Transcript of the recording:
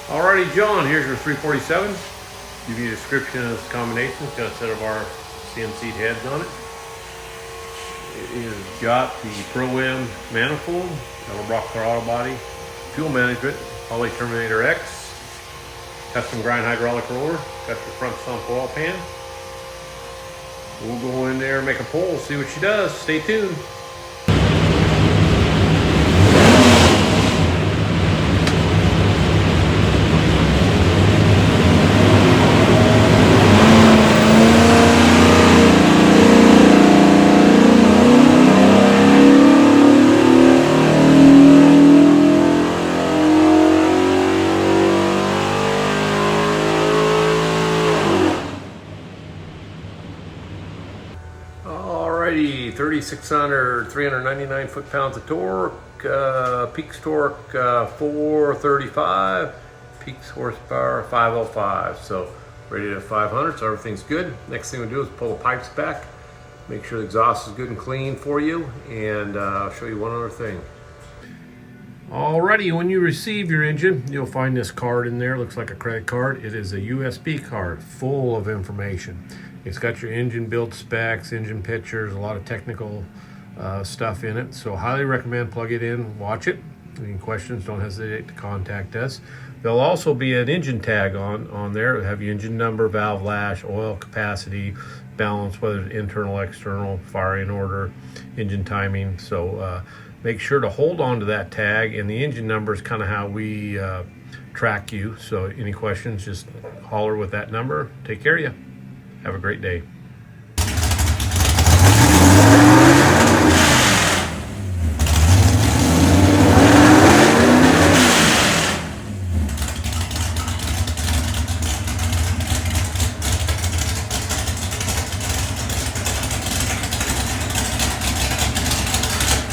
Alrighty, John, here's your 347. Give you a description of this combination. It's got a set of our CNC heads on it. It has got the Pro-M manifold, Edelbrock throttle body, fuel management, Holley Terminator X, custom grind hydraulic roller, got your front sump oil pan. We'll go in there and make a pull, see what she does. Stay tuned. Alrighty, 3,600, 399 foot-pounds of torque, peak torque 435, peak horsepower 505. So rated at 500, so everything's good. Next thing we do is pull the pipes back, make sure the exhaust is good and clean for you, and I'll show you one other thing. Alrighty, when you receive your engine, you'll find this card in there. Looks like a credit card. It is a USB card full of information. It's got your engine build specs, engine pictures, a lot of technical stuff in it. So highly recommend plug it in, watch it. Any questions, don't hesitate to contact us. There'll also be an engine tag on there. It'll have your engine number, valve lash, oil capacity, balance, whether it's internal, external, firing order, engine timing. So make sure to hold on to that tag, and the engine number is kind of how we track you. So any questions, just holler with that number. Take care of you. Have a great day.